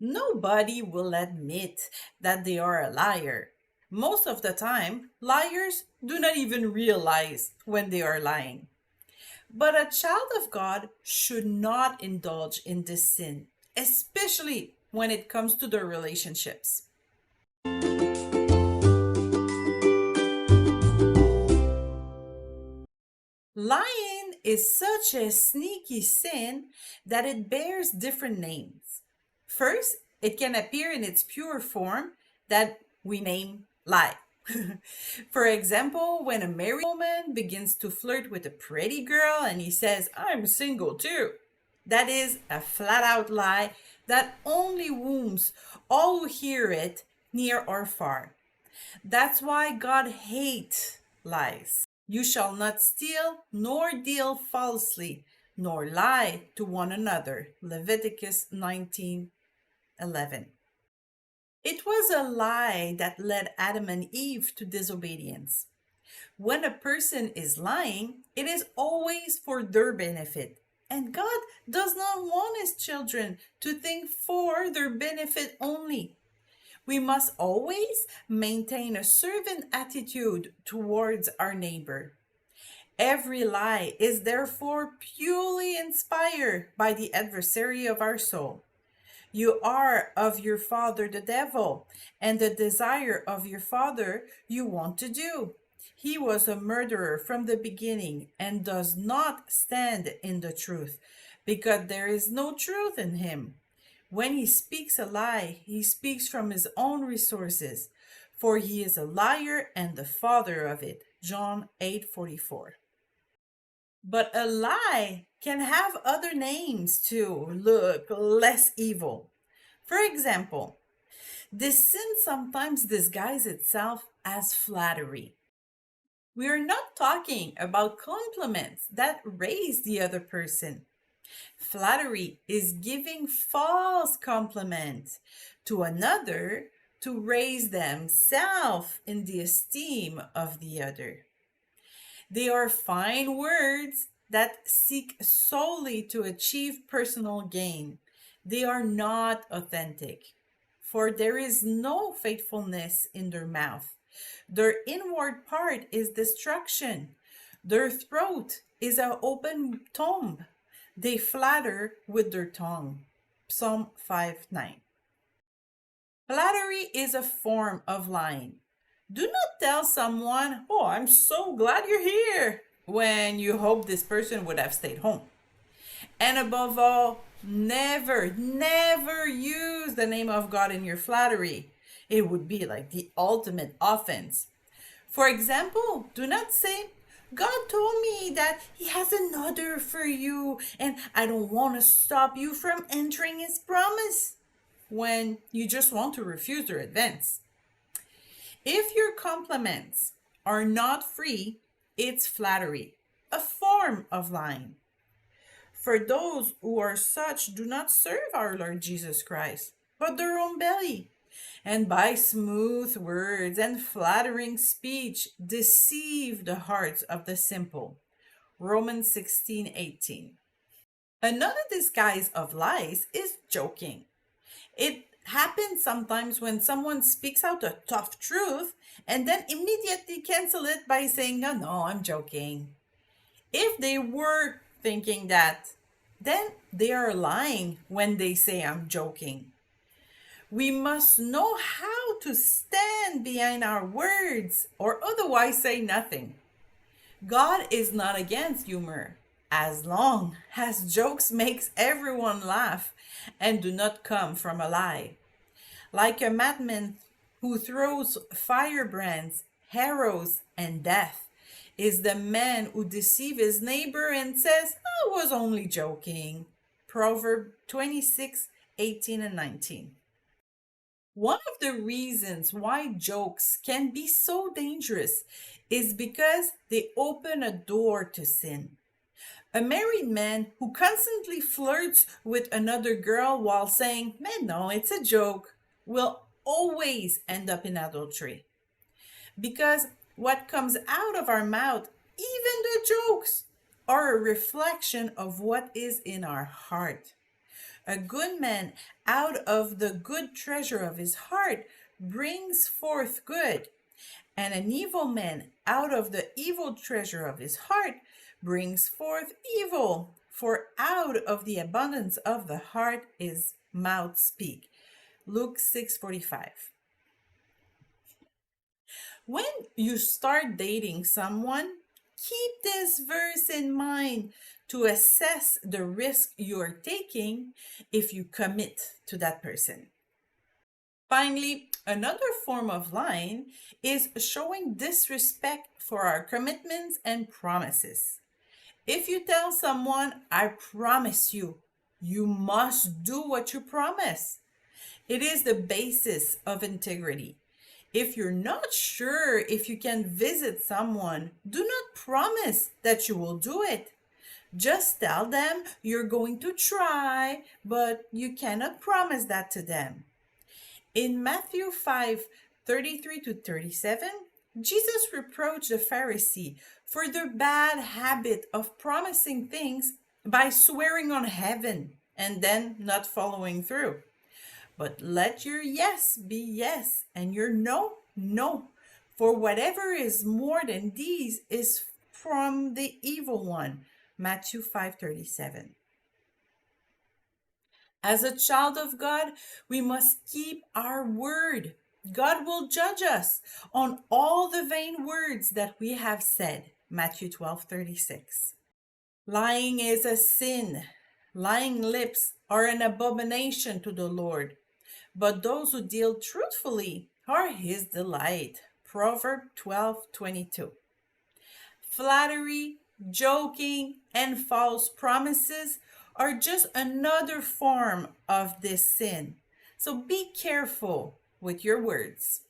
Nobody will admit that they are a liar. Most of the time, liars do not even realize when they are lying. But a child of God should not indulge in this sin, especially when it comes to their relationships. Lying is such a sneaky sin that it bears different names. First, it can appear in its pure form that we name lie. For example, when a married woman begins to flirt with a pretty girl and he says, I'm single too, that is a flat out lie that only wounds all who hear it near or far. That's why God hates lies. You shall not steal, nor deal falsely, nor lie to one another. Leviticus 19:11. It was a lie that led Adam and Eve to disobedience. When a person is lying, it is always for their benefit. And God does not want his children to think for their benefit only. We must always maintain a servant attitude towards our neighbor. Every lie is therefore purely inspired by the adversary of our soul. You are of your father the devil, and the desire of your father you want to do. He was a murderer from the beginning and does not stand in the truth, because there is no truth in him. When he speaks a lie, he speaks from his own resources, for he is a liar and the father of it. John 8:44. But a lie can have other names to look less evil. For example, this sin sometimes disguises itself as flattery. We are not talking about compliments that raise the other person. Flattery is giving false compliment to another to raise themselves in the esteem of the other. They are fine words that seek solely to achieve personal gain. They are not authentic, for there is no faithfulness in their mouth. Their inward part is destruction. Their throat is an open tomb. They flatter with their tongue. Psalm 5:9. Flattery is a form of lying. Do not tell someone, oh, I'm so glad you're here, when you hope this person would have stayed home. And above all, never use the name of God in your flattery. It would be like the ultimate offense. For example, do not say, God told me that He has another for you, and I don't want to stop you from entering His promise, when you just want to refuse their advance. If your compliments are not free, it's flattery, a form of lying. For those who are such do not serve our Lord Jesus Christ, but their own belly, and by smooth words and flattering speech deceive the hearts of the simple. Romans 16:18. Another disguise of lies is joking. It happens sometimes when someone speaks out a tough truth and then immediately cancel it by saying, no, no, I'm joking. If they were thinking that, then they are lying when they say I'm joking. We must know how to stand behind our words or otherwise say nothing. God is not against humor as long as jokes makes everyone laugh and do not come from a lie. Like a madman who throws firebrands, arrows, and death is the man who deceives his neighbor and says, I was only joking. Proverb 26:18 and 19. One of the reasons why jokes can be so dangerous is because they open a door to sin. A married man who constantly flirts with another girl while saying, man, no, it's a joke, will always end up in adultery. Because what comes out of our mouth, even the jokes, are a reflection of what is in our heart. A good man out of the good treasure of his heart brings forth good, and an evil man out of the evil treasure of his heart brings forth evil. For out of the abundance of the heart his mouth speak. Luke 6:45. When you start dating someone, keep this verse in mind to assess the risk you're taking if you commit to that person. Finally, another form of lying is showing disrespect for our commitments and promises. If you tell someone, I promise you, you must do what you promise. It is the basis of integrity. If you're not sure if you can visit someone, do not promise that you will do it. Just tell them you're going to try, but you cannot promise that to them. In Matthew 5:33 to 37, Jesus reproached the Pharisee for their bad habit of promising things by swearing on heaven and then not following through. But let your yes be yes and your no, no. For whatever is more than these is from the evil one. Matthew 5:37. As a child of God, we must keep our word. God will judge us on all the vain words that we have said. Matthew 12:36. Lying is a sin. Lying lips are an abomination to the Lord, but those who deal truthfully are his delight. Proverb 12:22. Flattery, joking, and false promises are just another form of this sin. So be careful with your words.